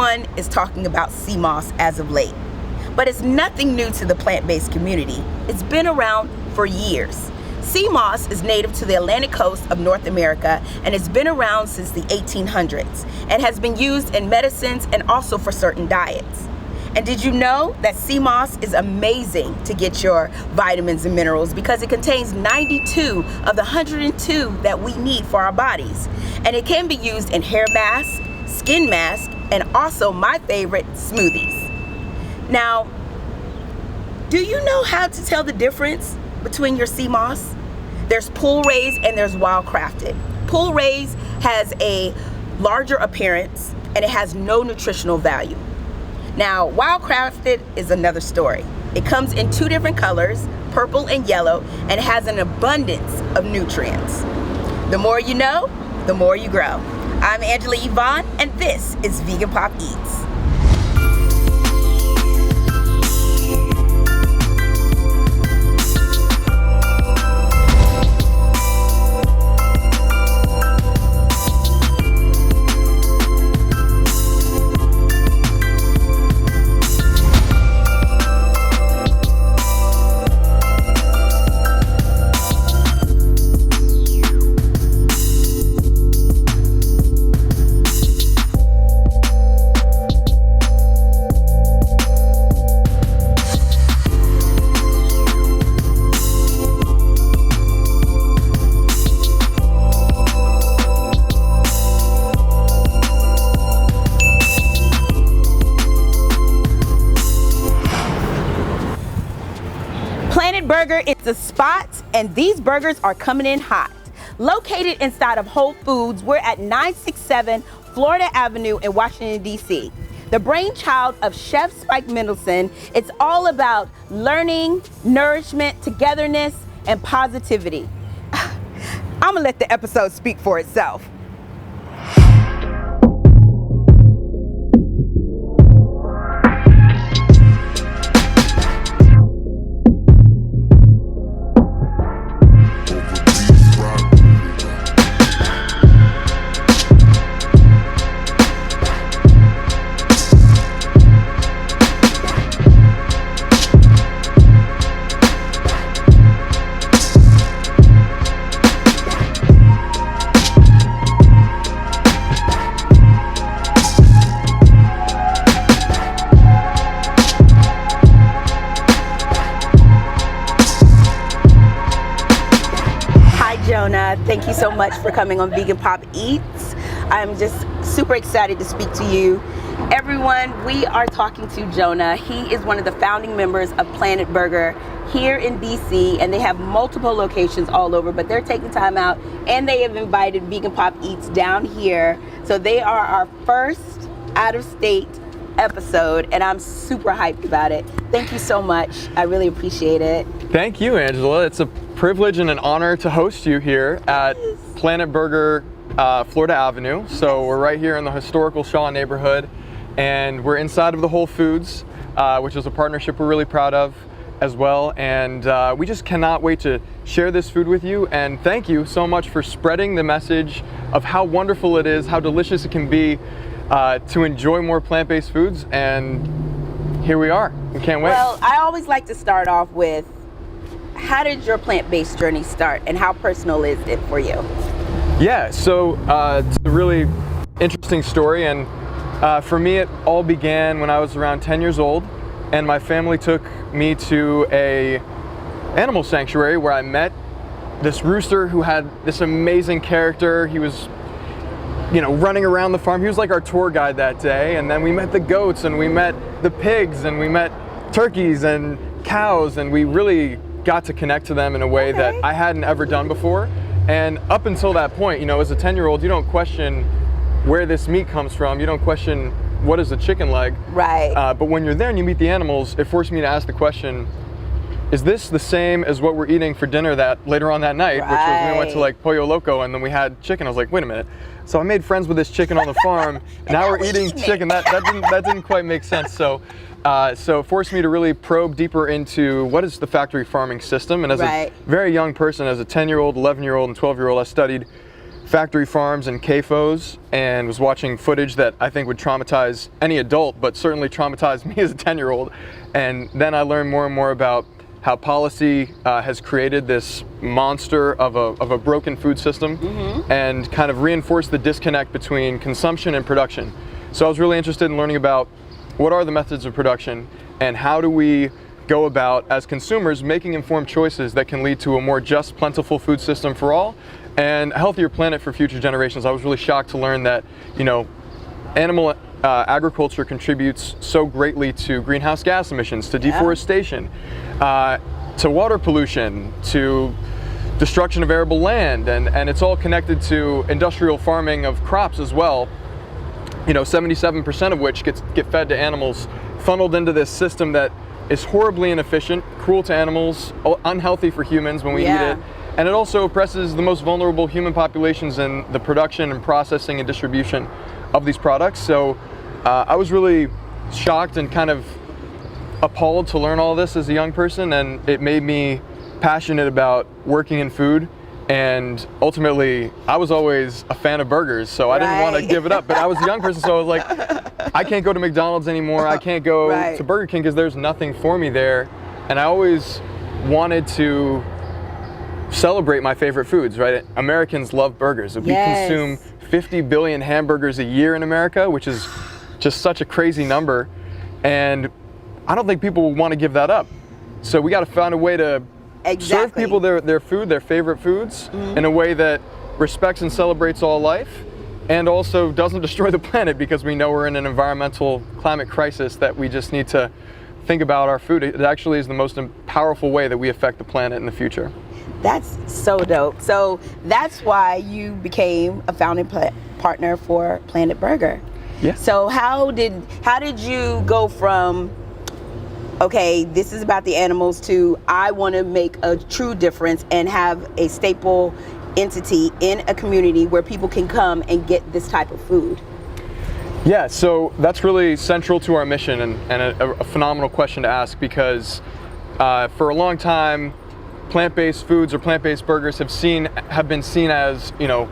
everyone is talking about sea moss as of late. But it's nothing new to the plant-based community. It's been around for years. Sea moss is native to the Atlantic coast of North America and has been around since the 1800s and has been used in medicines and also for certain diets. And did you know that sea moss is amazing to get your vitamins and minerals because it contains 92 of the 102 that we need for our bodies. And it can be used in hair masks, skin masks, and also my favorite, smoothies. Now, do you know how to tell the difference between your sea moss? There's pool raised and there's wild crafted. Pool raised has a larger appearance and it has no nutritional value. Now, wild crafted is another story. It comes in two different colors, purple and yellow, and it has an abundance of nutrients. The more you know, the more you grow. I'm Angela Yvonne, and this is Vegan Pop Eats. Burger, it's a spot, and these burgers are coming in hot. Located inside of Whole Foods, we're at 967 Florida Avenue in Washington, D.C. The brainchild of Chef Spike Mendelson, it's all about learning, nourishment, togetherness, and positivity. I'm gonna let the episode speak for itself. Thank you so much for coming on Vegan Pop Eats. I'm just super excited to speak to you. Everyone, we are talking to Jonah. He is one of the founding members of PLNT Burger here in DC, and they have multiple locations all over, but they're taking time out and they have invited Vegan Pop Eats down here. So they are our first out-of-state episode, and I'm super hyped about it. Thank you so much. I really appreciate it. Thank you, Angela. It's a privilege and an honor to host you here at PLNT Burger, Florida Avenue. So we're right here in the historical Shaw neighborhood, and we're inside of the Whole Foods, which is a partnership we're really proud of as well. And we just cannot wait to share this food with you. And thank you so much for spreading the message of how wonderful it is, how delicious it can be to enjoy more plant-based foods. And here we are. We can't wait. Well, I always like to start off with, how did your plant-based journey start and how personal is it for you? Yeah, so it's a really interesting story, and for me it all began when I was around 10 years old, and my family took me to a animal sanctuary where I met this rooster who had this amazing character. He was, you know, running around the farm. He was like our tour guide that day, and then we met the goats and we met the pigs and we met turkeys and cows, and we really got to connect to them in a way that I hadn't ever done before. And up until that point, you know, as a 10-year-old, you don't question where this meat comes from. You don't question what is a chicken leg. Right. But when you're there and you meet the animals, it forced me to ask the question, is this the same as what we're eating for dinner that later on that night, which was we went to like Pollo Loco and then we had chicken. I was like, wait a minute. So I made friends with this chicken on the farm. And now we're eating chicken. That didn't quite make sense. So it forced me to really probe deeper into what is the factory farming system. And as a very young person, as a 10-year-old, 11-year-old, and 12-year-old, I studied factory farms and CAFOs and was watching footage that I think would traumatize any adult, but certainly traumatized me as a 10-year-old. And then I learned more and more about how policy has created this monster of a broken food system and kind of reinforced the disconnect between consumption and production. So I was really interested in learning about what are the methods of production and how do we go about, as consumers, making informed choices that can lead to a more just, plentiful food system for all and a healthier planet for future generations. I was really shocked to learn that, you know, animal agriculture contributes so greatly to greenhouse gas emissions, to deforestation, to water pollution, to destruction of arable land, and it's all connected to industrial farming of crops as well. You know, 77% of which get fed to animals, funneled into this system that is horribly inefficient, cruel to animals, unhealthy for humans when we eat it, and it also oppresses the most vulnerable human populations in the production and processing and distribution of these products. So I was really shocked and kind of appalled to learn all this as a young person, and it made me passionate about working in food. And ultimately, I was always a fan of burgers, so I didn't want to give it up. But I was a young person, so I was like, I can't go to McDonald's anymore. I can't go to Burger King because there's nothing for me there. And I always wanted to celebrate my favorite foods, right? Americans love burgers. We consume 50 billion hamburgers a year in America, which is just such a crazy number. And I don't think people want to give that up. So we got to find a way to serve people their food, their favorite foods, in a way that respects and celebrates all life and also doesn't destroy the planet, because we know we're in an environmental climate crisis that we just need to think about our food. It actually is the most powerful way that we affect the planet in the future. That's so dope. So that's why you became a founding partner for PLNT Burger. Yeah. So how did you go from, okay, this is about the animals, to I want to make a true difference and have a staple entity in a community where people can come and get this type of food? Yeah, so that's really central to our mission, and a phenomenal question to ask, because for a long time, plant-based foods or plant-based burgers have been seen as, you know,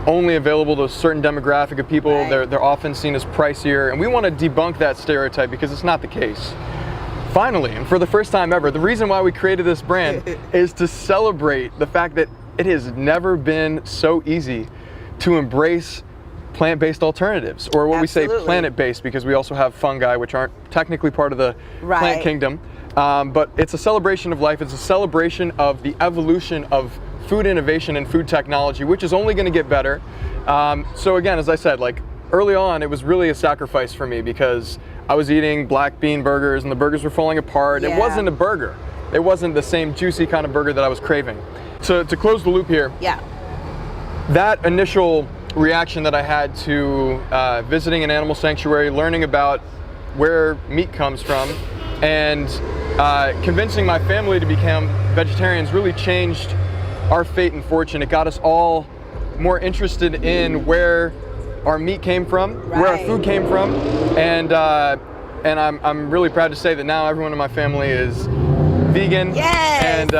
only available to a certain demographic of people. They're often seen as pricier, and we want to debunk that stereotype because it's not the case. Finally, and for the first time ever, the reason why we created this brand is to celebrate the fact that it has never been so easy to embrace plant-based alternatives, or what we say planet-based, because we also have fungi, which aren't technically part of the plant kingdom. But it's a celebration of life. It's a celebration of the evolution of food innovation and food technology, which is only going to get better. So again, as I said, like early on, it was really a sacrifice for me because I was eating black bean burgers and the burgers were falling apart. It wasn't a burger. It wasn't the same juicy kind of burger that I was craving. So to close the loop here, that initial reaction that I had to visiting an animal sanctuary, learning about where meat comes from, and convincing my family to become vegetarians really changed our fate and fortune. It got us all more interested in where our meat came from, where our food came from, and I'm really proud to say that now everyone in my family is vegan, and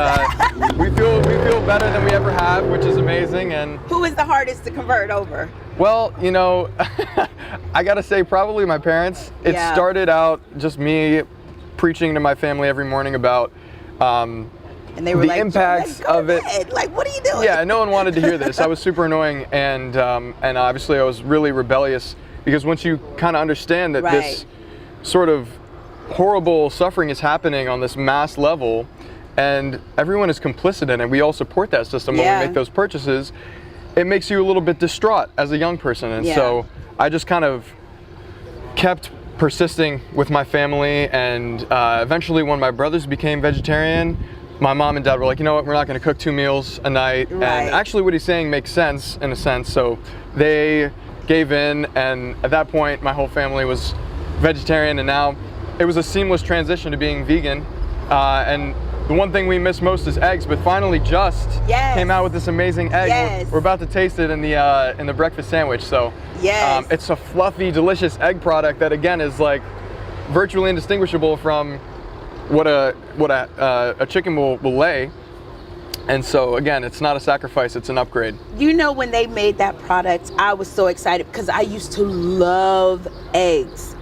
we feel better than we ever have, which is amazing. And who is the hardest to convert over? Well, you know, I gotta say probably my parents. It started out just me preaching to my family every morning about and they were the impacts of it. Like, what are you doing? Yeah, no one wanted to hear this. I was super annoying, and obviously I was really rebellious, because once you kind of understand that this sort of horrible suffering is happening on this mass level, and everyone is complicit in it, we all support that system when we make those purchases, it makes you a little bit distraught as a young person. And so I just kind of kept persisting with my family, and eventually when my brothers became vegetarian, my mom and dad were like, you know what, we're not going to cook 2 meals a night. And actually what he's saying makes sense in a sense. So they gave in, and at that point my whole family was vegetarian, and now it was a seamless transition to being vegan. And the one thing we miss most is eggs, but finally Just came out with this amazing egg. We're about to taste it in the breakfast sandwich. So it's a fluffy, delicious egg product that again is like virtually indistinguishable from what a chicken will lay. And so again, it's not a sacrifice, it's an upgrade. You know, when they made that product, I was so excited because I used to love eggs.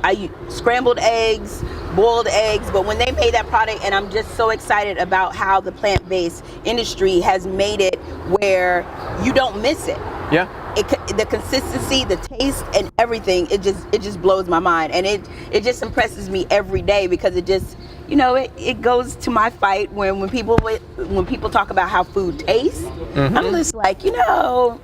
Scrambled eggs, boiled eggs, but when they made that product, and I'm just so excited about how the plant-based industry has made it where you don't miss it. Yeah. The consistency, the taste, and everything, it just blows my mind, and it just impresses me every day because it just, you know, it goes to my fight when people talk about how food tastes. Mm-hmm. I'm just like, you know,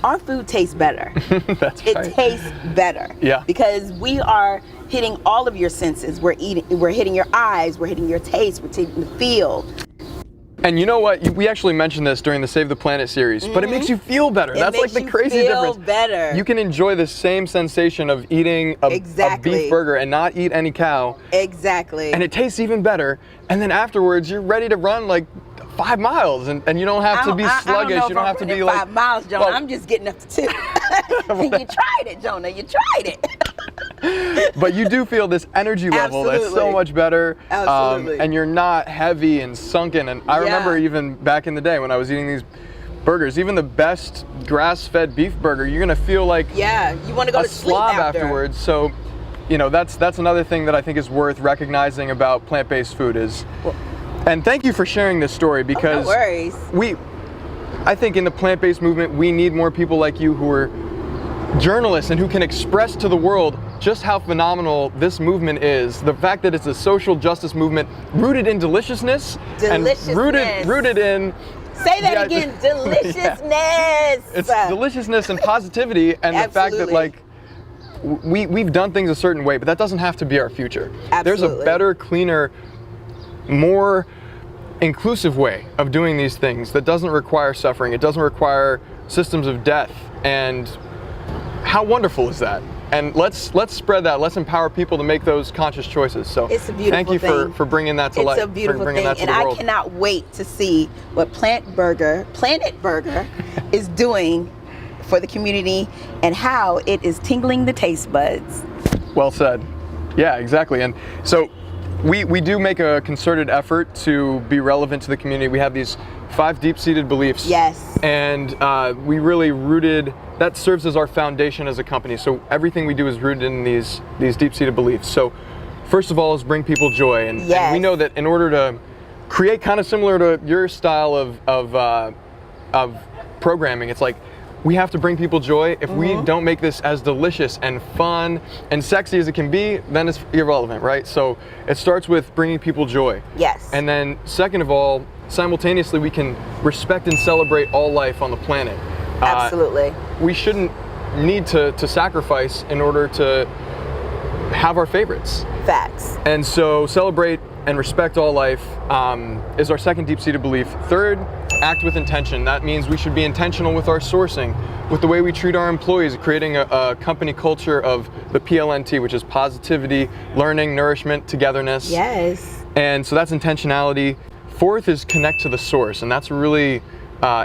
our food tastes better. That's it right. It tastes better. Yeah. Because we are hitting all of your senses. We're hitting your eyes, we're hitting your taste, we're hitting the feel. And you know what? We actually mentioned this during the Save the Planet series, but it makes you feel better. That's like the crazy difference. Better. You can enjoy the same sensation of eating a beef burger and not eat any cow. Exactly. And it tastes even better. And then afterwards, you're ready to run like 5 miles, and you don't have to be sluggish. You don't have to be like 5 miles, Jonah. Well, I'm just getting up to 2. You tried it, Jonah. You tried it. But you do feel this energy level that's so much better. Absolutely. And you're not heavy and sunken. And I remember even back in the day when I was eating these burgers, even the best grass-fed beef burger, you're gonna feel like you want to go to sleep slob afterwards. So, you know, that's another thing that I think is worth recognizing about plant-based food is. And thank you for sharing this story because no worries. I think in the plant-based movement, we need more people like you who are journalists and who can express to the world just how phenomenal this movement is. The fact that it's a social justice movement rooted in deliciousness. And rooted in... Say that again, deliciousness. It's deliciousness and positivity, and the fact that like we've done things a certain way, but that doesn't have to be our future. Absolutely. There's a better, cleaner, more inclusive way of doing these things that doesn't require suffering. It doesn't require systems of death. And how wonderful is that? And let's spread that. Let's empower people to make those conscious choices. So it's a beautiful thank you thing. for bringing that to life. It's a beautiful thing, and I cannot wait to see what Planet Burger is doing for the community and how it is tingling the taste buds. Well said. Yeah, exactly. And so we do make a concerted effort to be relevant to the community. We have these 5 deep-seated beliefs. Yes. And we really that serves as our foundation as a company. So everything we do is rooted in these deep-seated beliefs. So first of all is bring people joy. And we know that in order to create kind of similar to your style of programming, it's like, we have to bring people joy. If we don't make this as delicious and fun and sexy as it can be, then it's irrelevant, right? So it starts with bringing people joy. Yes. And then second of all, simultaneously, we can respect and celebrate all life on the planet. Absolutely. We shouldn't need to sacrifice in order to have our favorites. Facts. And so celebrate and respect all life is our second deep-seated belief. Third, act with intention. That means we should be intentional with our sourcing, with the way we treat our employees, creating a company culture of the PLNT, which is positivity, learning, nourishment, togetherness. Yes. And so that's intentionality. Fourth is connect to the source, and that's a really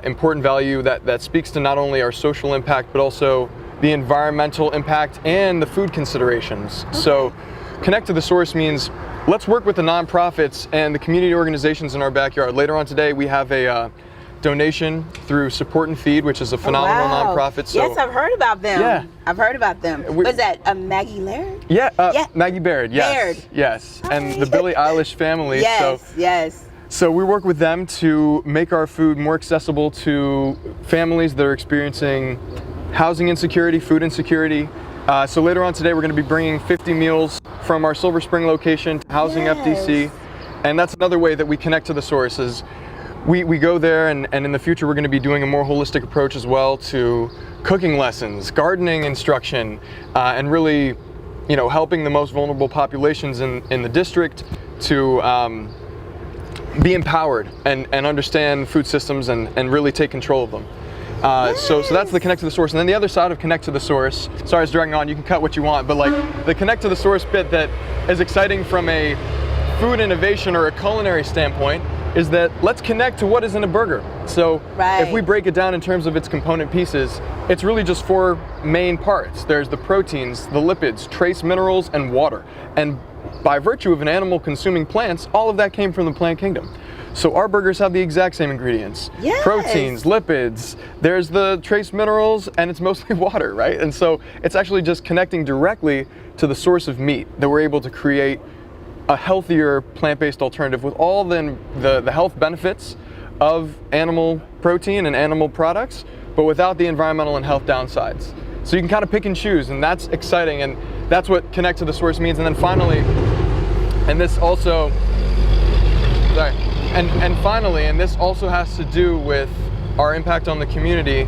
important value that speaks to not only our social impact, but also the environmental impact and the food considerations. Okay. So connect to the source means let's work with the nonprofits and the community organizations in our backyard. Later on today, we have a donation through Support and Feed, which is a phenomenal nonprofit. So, yes, I've heard about them. Yeah. I've heard about them. Was that Maggie Laird? Yeah, Maggie Baird, yes. Baird. Yes, and the Billie Eilish family. Yes. So we work with them to make our food more accessible to families that are experiencing housing insecurity, food insecurity. So later on today, we're going to be bringing 50 meals from our Silver Spring location to Housing FDC. And that's another way that we connect to the source is we go there, and in the future, we're going to be doing a more holistic approach as well to cooking lessons, gardening instruction, and really, helping the most vulnerable populations in the district to be empowered and understand food systems and really take control of them. So that's the connect to the source. And then the other side of connect to the source, sorry it's dragging on, you can cut what you want, but like the connect to the source bit that is exciting from a food innovation or a culinary standpoint is that let's connect to what is in a burger. So if we break it down in terms of its component pieces, it's really just 4 main parts. There's the proteins, the lipids, trace minerals, and water. And by virtue of an animal consuming plants, all of that came from the plant kingdom. So our burgers have the exact same ingredients. Yes. Proteins, lipids, there's the trace minerals, and it's mostly water, right? And so it's actually just connecting directly to the source of meat that we're able to create a healthier plant-based alternative with all the health benefits of animal protein and animal products, but without the environmental and health downsides. So you can kind of pick and choose, and that's exciting, and that's what connect to the source means. And then finally, and this also, sorry, and finally, and this also has to do with our impact on the community.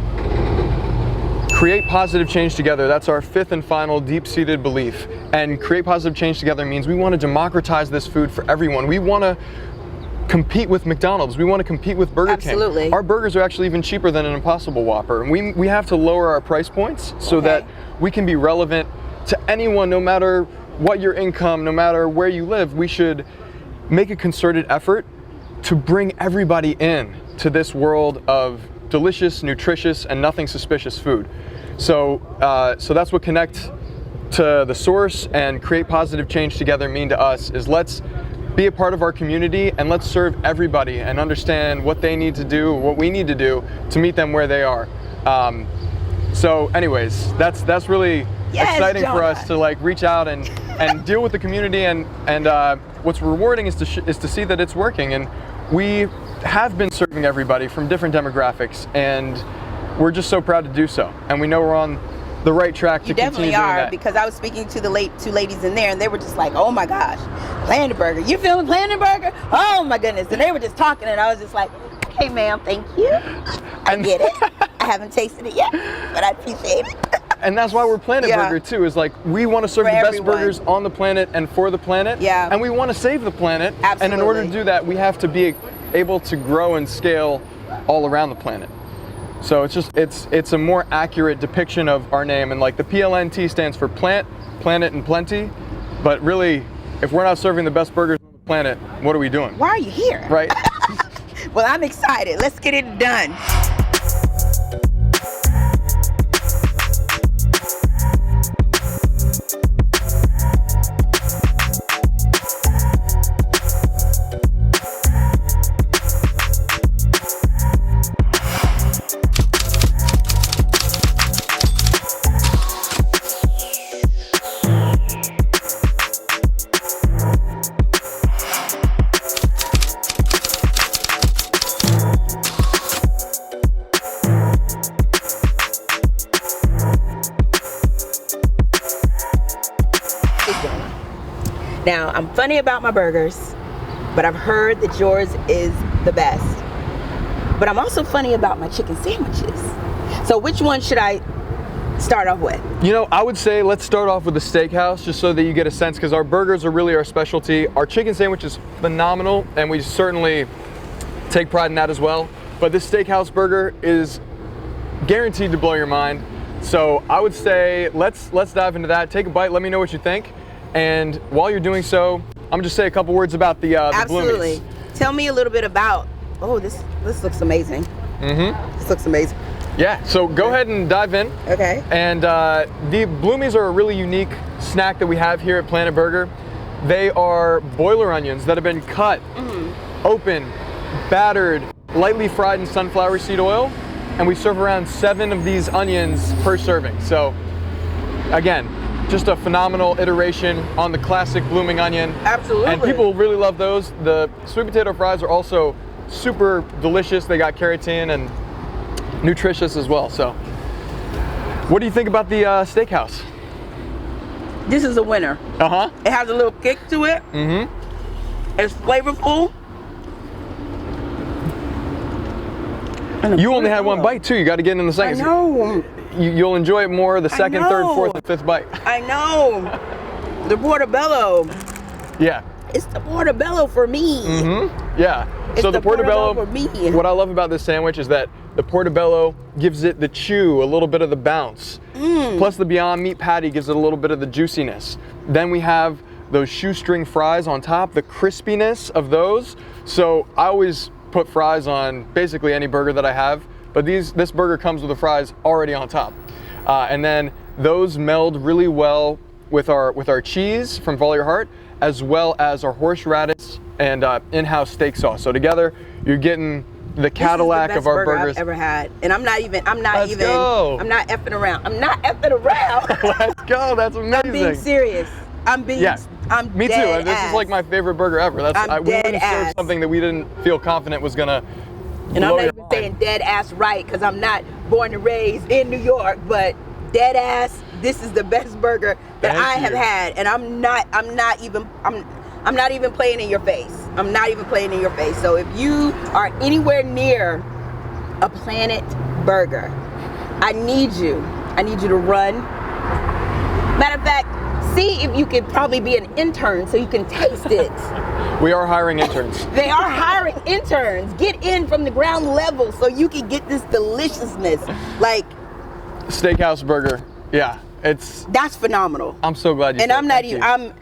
Create positive change together. That's our fifth and final deep-seated belief. And create positive change together means we want to democratize this food for everyone. We want to compete with McDonald's. We want to compete with Burger King. Absolutely. Our burgers are actually even cheaper than an Impossible Whopper. And we have to lower our price points so that we can be relevant to anyone, no matter what your income, no matter where you live. We should make a concerted effort to bring everybody in to this world of delicious, nutritious, and nothing suspicious food. So that's what connect to the source and create positive change together mean to us, is let's be a part of our community and let's serve everybody and understand what they need to do, what we need to do to meet them where they are. So anyways, that's really exciting for us to like reach out and deal with the community, and what's rewarding is to see that it's working. And we have been serving everybody from different demographics, and we're just so proud to do so. And we know we're on the right track to continue doing that. You definitely are, because I was speaking to the two ladies in there, and they were just like, oh my gosh, PLNT Burger, you feeling PLNT Burger? Oh my goodness. And they were just talking, and I was just like, okay ma'am, thank you. I get it. I haven't tasted it yet, but I appreciate it. And that's why we're PLNT Burger too, is like we want to serve the best burgers on the planet and for the planet. Yeah. And we want to save the planet. Absolutely. And in order to do that, we have to be able to grow and scale all around the planet. So it's a more accurate depiction of our name, and like the PLNT stands for plant, planet, and plenty. But really, if we're not serving the best burgers on the planet, what are we doing? Why are you here? Right. Well, I'm excited. Let's get it done. Now, I'm funny about my burgers, but I've heard that yours is the best. But I'm also funny about my chicken sandwiches. So which one should I start off with? You know, I would say let's start off with the steakhouse, just so that you get a sense, because our burgers are really our specialty. Our chicken sandwich is phenomenal, and we certainly take pride in that as well. But this steakhouse burger is guaranteed to blow your mind. So I would say let's dive into that. Take a bite, let me know what you think. And while you're doing so, I'm gonna just say a couple words about the Absolutely. Bloomies. Tell me a little bit about, oh, this looks amazing. Mm-hmm. This looks amazing. Yeah, so go ahead and dive in. Okay. And the Bloomies are a really unique snack that we have here at PLNT Burger. They are boiler onions that have been cut, open, battered, lightly fried in sunflower seed oil, and we serve around 7 of these onions per serving. So again, just a phenomenal iteration on the classic blooming onion. Absolutely. And people really love those. The sweet potato fries are also super delicious. They got keratin and nutritious as well. So what do you think about the steakhouse? This is a winner. Uh-huh. It has a little kick to it. Mm-hmm. It's flavorful. You only had one bite too. You got to get in the second. I know. You'll enjoy it more the second, third, fourth, and fifth bite. I know. The portobello. Yeah. It's the portobello for me. Mm-hmm. Yeah. It's so the portobello for me. What I love about this sandwich is that the portobello gives it the chew, a little bit of the bounce. Plus the Beyond Meat patty gives it a little bit of the juiciness. Then we have those shoestring fries on top, the crispiness of those. So I always put fries on basically any burger that I have. But this burger comes with the fries already on top. And then those meld really well with our cheese from Follow Your Heart, as well as our horseradish and in-house steak sauce. So together, you're getting the Cadillac this is the best of our burger burgers. I've ever had, and I'm not effing around. Let's go. That's amazing. I'm being serious. I'm Me too. dead This ass. is like my favorite burger ever. We wouldn't serve something that we didn't feel confident was gonna. And I'm not even saying dead ass right, because I'm not born and raised in New York, but dead ass, this is the best burger that I have had, and I'm not even playing in your face. I'm not even playing in your face. So if you are anywhere near a Planet Burger, I need you to run. Matter of fact, see if you could probably be an intern so you can taste it. We are hiring interns. They are hiring interns. Get in from the ground level so you can get this deliciousness. Like Steakhouse burger. Yeah, that's phenomenal. I'm so glad you. And I'm not even.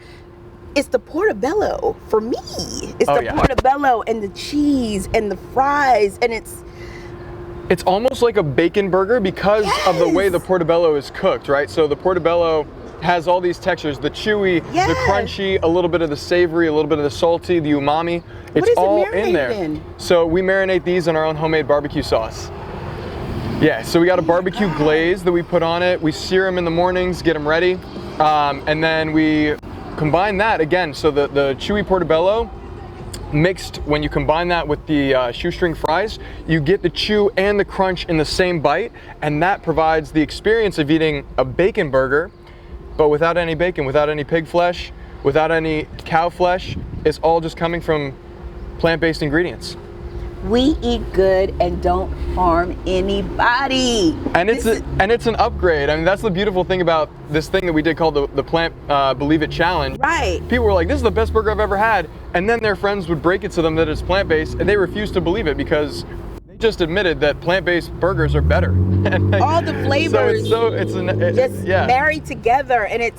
It's the portobello for me. It's the portobello and the cheese and the fries, and it's almost like a bacon burger because of the way the portobello is cooked, right? So the portobello has all these textures, the chewy, the crunchy, a little bit of the savory, a little bit of the salty, the umami. It's all in there. So we marinate these in our own homemade barbecue sauce. Yeah, so we got a barbecue glaze that we put on it. We sear them in the mornings, get them ready, and then we combine that again. So the chewy portobello mixed, when you combine that with the shoestring fries, you get the chew and the crunch in the same bite, and that provides the experience of eating a bacon burger, but without any bacon, without any pig flesh, without any cow flesh. It's all just coming from plant-based ingredients. We eat good and don't harm anybody. And it's an upgrade. I mean, that's the beautiful thing about this thing that we did called the Plant Believe It Challenge. Right. People were like, this is the best burger I've ever had. And then their friends would break it to them that it's plant-based, and they refused to believe it because they just admitted that plant-based burgers are better. All the flavors just married together, and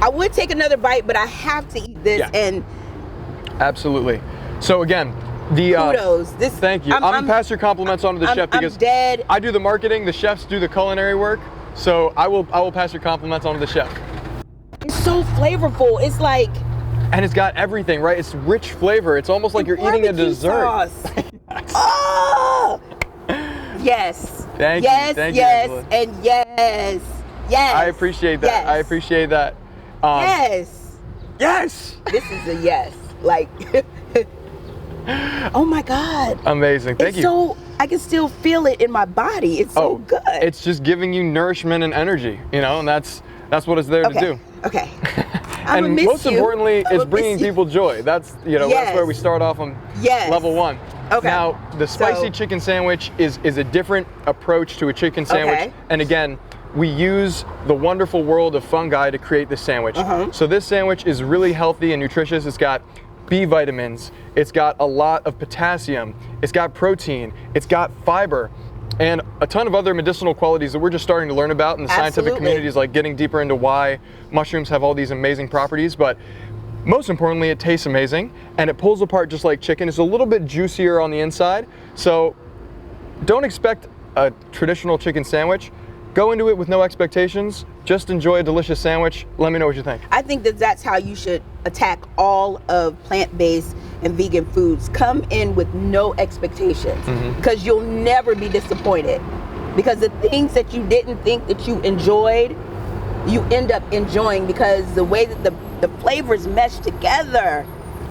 I would take another bite, but I have to eat this. And absolutely. So again, kudos. Thank you. I'm gonna pass your compliments on to the chef because I do the marketing, the chefs do the culinary work. So I will pass your compliments on to the chef. It's so flavorful. It's like, and it's got everything, right? It's rich flavor. It's almost like you're eating a dessert. Oh! Yes. Thank you. And yes. I appreciate that. Yes. I appreciate that. Yes. This is a yes. Like. Oh my God. Amazing. Thank you. So I can still feel it in my body. It's so good. It's just giving you nourishment and energy, and that's what it's there to do. Okay. And most importantly, it's bringing people joy. That's that's where we start off on level one. Okay. Now the spicy chicken sandwich is a different approach to a chicken sandwich. Okay. And again, we use the wonderful world of fungi to create this sandwich. So this sandwich is really healthy and nutritious. It's got B vitamins, it's got a lot of potassium, it's got protein, it's got fiber, and a ton of other medicinal qualities that we're just starting to learn about in the scientific community, is like getting deeper into why mushrooms have all these amazing properties. But most importantly, it tastes amazing and it pulls apart just like chicken. It's a little bit juicier on the inside, so don't expect a traditional chicken sandwich. Go into it with no expectations. Just enjoy a delicious sandwich. Let me know what you think. I think that's how you should attack all of plant-based and vegan foods. Come in with no expectations, because you'll never be disappointed. Because the things that you didn't think that you enjoyed, you end up enjoying, because the way that the flavors mesh together.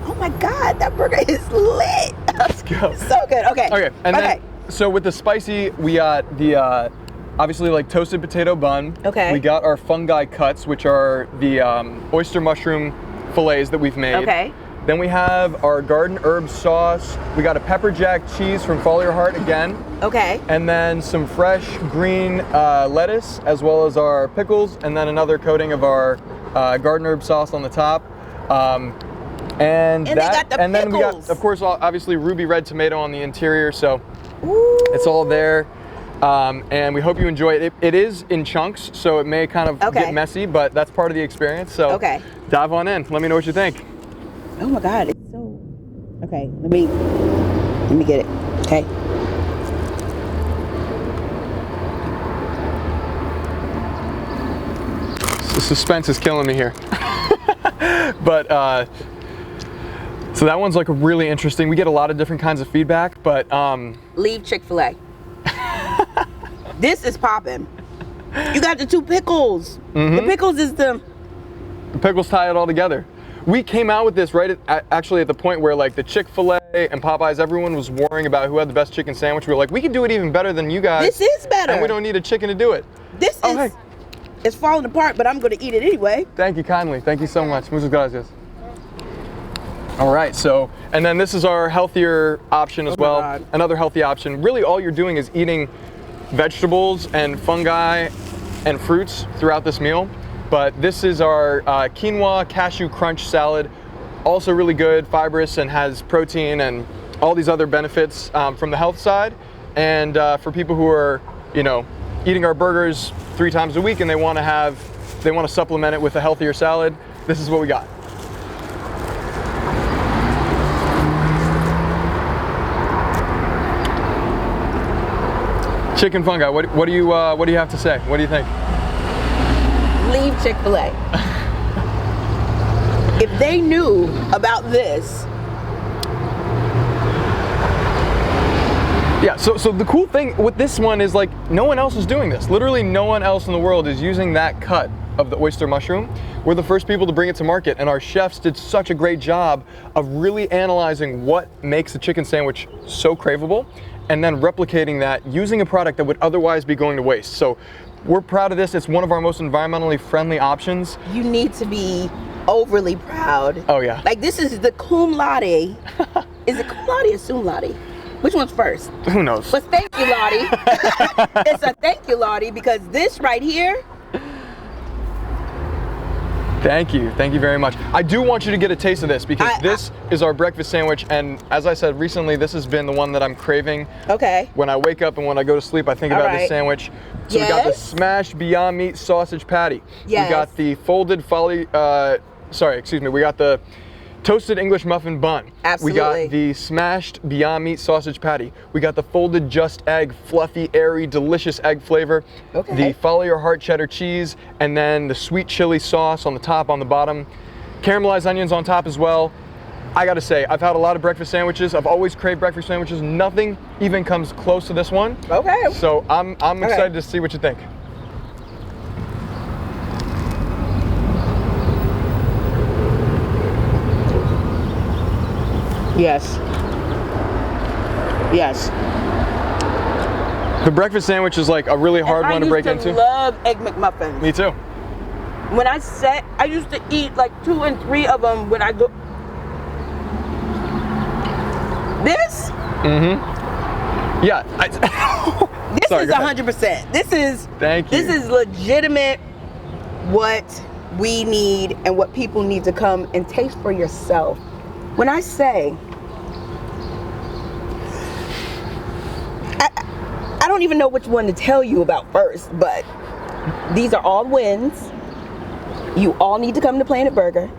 Oh my God, that burger is lit. Let's go. So good. Okay. Then, so with the spicy, we got the obviously like toasted potato bun. Okay. We got our fungi cuts, which are the oyster mushroom fillets that we've made. Okay. Then we have our garden herb sauce. We got a pepper jack cheese from Follow Your Heart again. Okay. And then some fresh green lettuce, as well as our pickles, and then another coating of our garden herb sauce on the top. And then we got, of course, obviously ruby red tomato on the interior. So it's all there. And we hope you enjoy it. It is in chunks, so it may kind of get messy, but that's part of the experience. So dive on in. Let me know what you think. Oh my God, it's so... Okay, let me get it. Okay. The suspense is killing me here. But So that one's like really interesting. We get a lot of different kinds of feedback, but leave Chick-fil-A. This is popping. You got the 2 pickles. The pickles is the pickles tie it all together. We came out with this right actually at the point where like the Chick-fil-A and Popeyes, everyone was worrying about who had the best chicken sandwich. We were like, we can do it even better than you guys. This is better. And we don't need a chicken to do it. This is, hey. It's falling apart, but I'm gonna eat it anyway. Thank you kindly. Thank you so much. Muchas gracias. All right, so, and then this is our healthier option as well. God. Another healthy option. Really all you're doing is eating vegetables and fungi and fruits throughout this meal. But this is our quinoa cashew crunch salad. Also really good, fibrous, and has protein and all these other benefits from the health side. And for people who are, you know, eating our burgers 3 times a week and they want to supplement it with a healthier salad, this is what we got. Chicken fungi. What do you have to say? What do you think? Leave Chick-fil-A. If they knew about this. Yeah, so the cool thing with this one is like no one else is doing this. Literally no one else in the world is using that cut of the oyster mushroom. We're the first people to bring it to market, and our chefs did such a great job of really analyzing what makes a chicken sandwich so craveable and then replicating that using a product that would otherwise be going to waste. So we're proud of this. It's one of our most environmentally friendly options. You need to be overly proud. Oh yeah. Like this is the cum laude. Is it cum laude or sum laude? Which one's first? Who knows? But thank you, Lottie. It's a thank you, Lottie, because this right here. Thank you very much. I do want you to get a taste of this because this is our breakfast sandwich, and as I said recently, this has been the one that I'm craving. Okay. When I wake up and when I go to sleep, I think about this sandwich. So we got the smashed Beyond Meat sausage patty. Yes. We got the folded we got the toasted English muffin bun. Absolutely. We got the smashed Beyond Meat sausage patty. We got the folded just egg, fluffy, airy, delicious egg flavor. Okay. The follow your heart cheddar cheese, and then the sweet chili sauce on the top, on the bottom. Caramelized onions on top as well. I gotta say, I've had a lot of breakfast sandwiches. I've always craved breakfast sandwiches. Nothing even comes close to this one. Okay. So I'm excited to see what you think. Yes. Yes. The breakfast sandwich is like a really hard one to break into. I love Egg McMuffins. Me too. When I used to eat like 2 and 3 of them when I go. This? Mm-hmm. Yeah. This is 100%. This is. Thank you. This is legitimate what we need and what people need to come and taste for yourself. When I say, I don't even know which one to tell you about first, but these are all wins. You all need to come to PLNT Burger.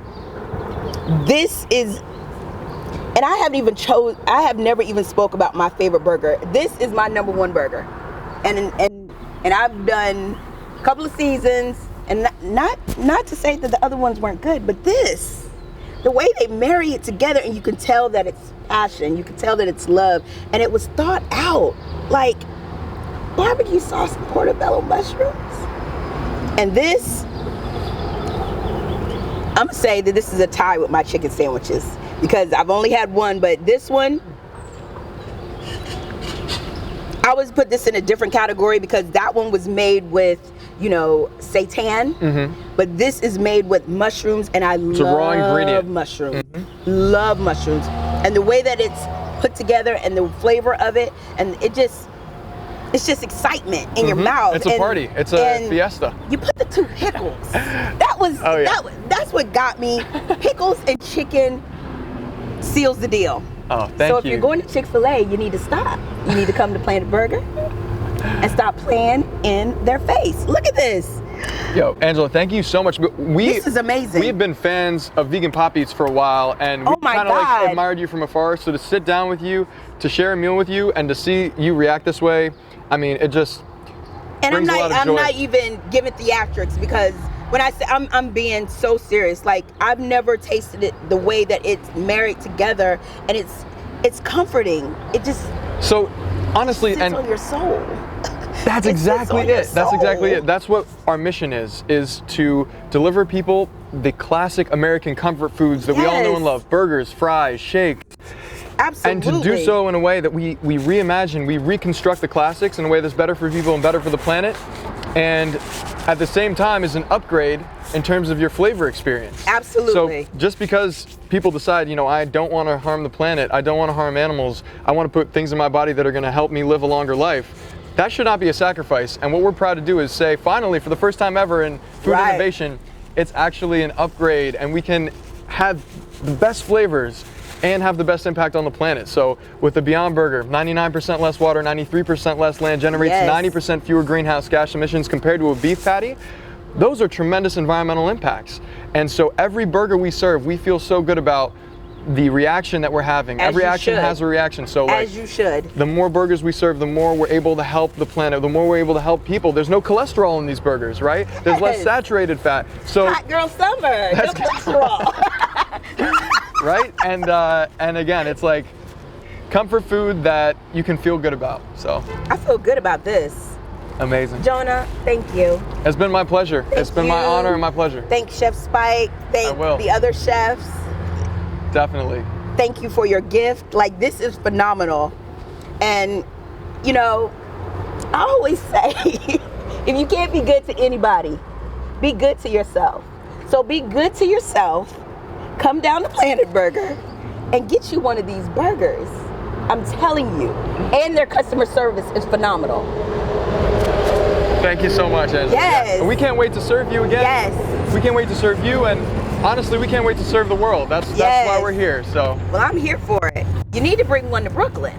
This is, and I have never even spoke about my favorite burger. This is my #1 burger. And I've done a couple of seasons, and not to say that the other ones weren't good, but this, the way they marry it together, and you can tell that it's passion, you can tell that it's love, and it was thought out, like barbecue sauce and portobello mushrooms. And this, I'm gonna say that this is a tie with my chicken sandwiches because I've only had one, but this one, I always put this in a different category because that one was made with, you know, seitan, but this is made with mushrooms, and I love mushrooms. Love mushrooms, and the way that it's put together and the flavor of it, and it's just excitement in your mouth. It's a party. It's a fiesta. You put the 2 pickles. That's what got me. Pickles and chicken seals the deal. Oh, thank you. So if you're going to Chick-fil-A, you need to stop. You need to come to PLNT Burger and stop playing in their face. Look at this. Yo, Angela, thank you so much. This is amazing. We've been fans of VeganPopEats for a while, and we kind of like admired you from afar. So to sit down with you, to share a meal with you, and to see you react this way, I mean, it just brings a lot of joy. I'm not even giving theatrics because when I say I'm being so serious. Like, I've never tasted it the way that it's married together, and it's comforting. It just so honestly sits and on your soul. that's exactly it. That's exactly it. That's what our mission is to deliver people the classic American comfort foods that we all know and love. Burgers, fries, shakes. Absolutely. And to do so in a way that we reimagine, we reconstruct the classics in a way that's better for people and better for the planet. And at the same time is an upgrade in terms of your flavor experience. Absolutely. So just because people decide, you know, I don't want to harm the planet, I don't want to harm animals, I want to put things in my body that are going to help me live a longer life, that should not be a sacrifice. And what we're proud to do is say, finally, for the first time ever in food innovation, it's actually an upgrade, and we can have the best flavors and have the best impact on the planet. So with the Beyond Burger, 99% less water, 93% less land, generates 90% fewer greenhouse gas emissions compared to a beef patty. Those are tremendous environmental impacts. And so every burger we serve, we feel so good about the reaction that we're having. Every action has a reaction. So like, as you should. The more burgers we serve, the more we're able to help the planet, the more we're able to help people. There's no cholesterol in these burgers, right? There's less saturated fat. So hot girl summer, no cholesterol. Right? And again, it's like comfort food that you can feel good about. So I feel good about this. Amazing. Jonah, thank you. It's been my pleasure. It's been my honor and my pleasure. Thank Chef Spike. Thank the other chefs. Definitely. Thank you for your gift. Like, this is phenomenal. And, you know, I always say, if you can't be good to anybody, be good to yourself. So be good to yourself. Come down to Planet Burger and get you one of these burgers. I'm telling you. And their customer service is phenomenal. Thank you so much, Angela. Yes. We can't wait to serve you again. Yes. We can't wait to serve you, and honestly, we can't wait to serve the world. That's why we're here. So. Well, I'm here for it. You need to bring one to Brooklyn.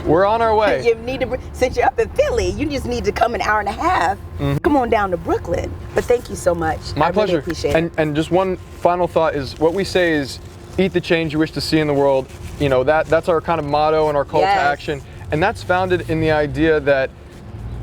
We're on our way. You need to, since you're up in Philly, you just need to come an hour and a half. Come on down to Brooklyn. But thank you so much. My pleasure. Really appreciate it. And just one final thought is, what we say is, eat the change you wish to see in the world. You know, that's our kind of motto and our call to action. And that's founded in the idea that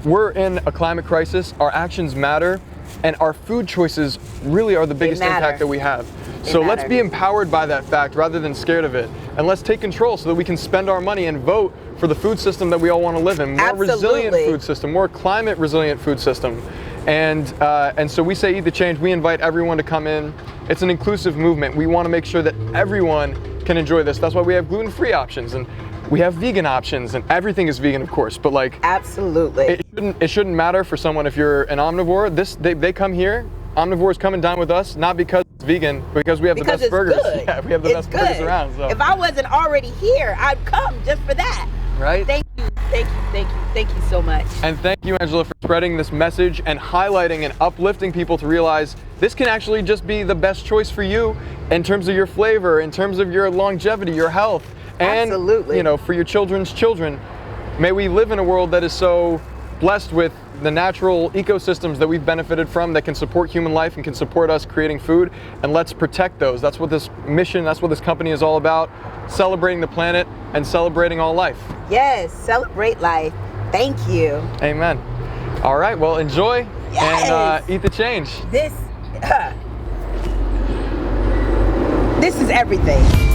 we're in a climate crisis, our actions matter, and our food choices really are the biggest impact that we have. So let's be empowered by that fact rather than scared of it. And let's take control so that we can spend our money and vote for the food system that we all want to live in. More resilient food system, more climate resilient food system. And so we say eat the change. We invite everyone to come in. It's an inclusive movement. We want to make sure that everyone can enjoy this. That's why we have gluten-free options, and we have vegan options, and everything is vegan, of course, but like, absolutely, it shouldn't matter for someone if you're an omnivore. They come here, omnivores come and dine with us, not because it's vegan, but because we have the best burgers. Good. Yeah, we have the best burgers around. So if I wasn't already here, I'd come just for that. Right? Thank you so much. And thank you, Angela, for spreading this message and highlighting and uplifting people to realize this can actually just be the best choice for you in terms of your flavor, in terms of your longevity, your health. And, you know, for your children's children. May we live in a world that is so blessed with the natural ecosystems that we've benefited from, that can support human life and can support us creating food, and let's protect those. That's what this mission, that's what this company is all about, celebrating the planet and celebrating all life. Yes, celebrate life. Thank you. Amen. All right, well, enjoy and eat the change. This is everything.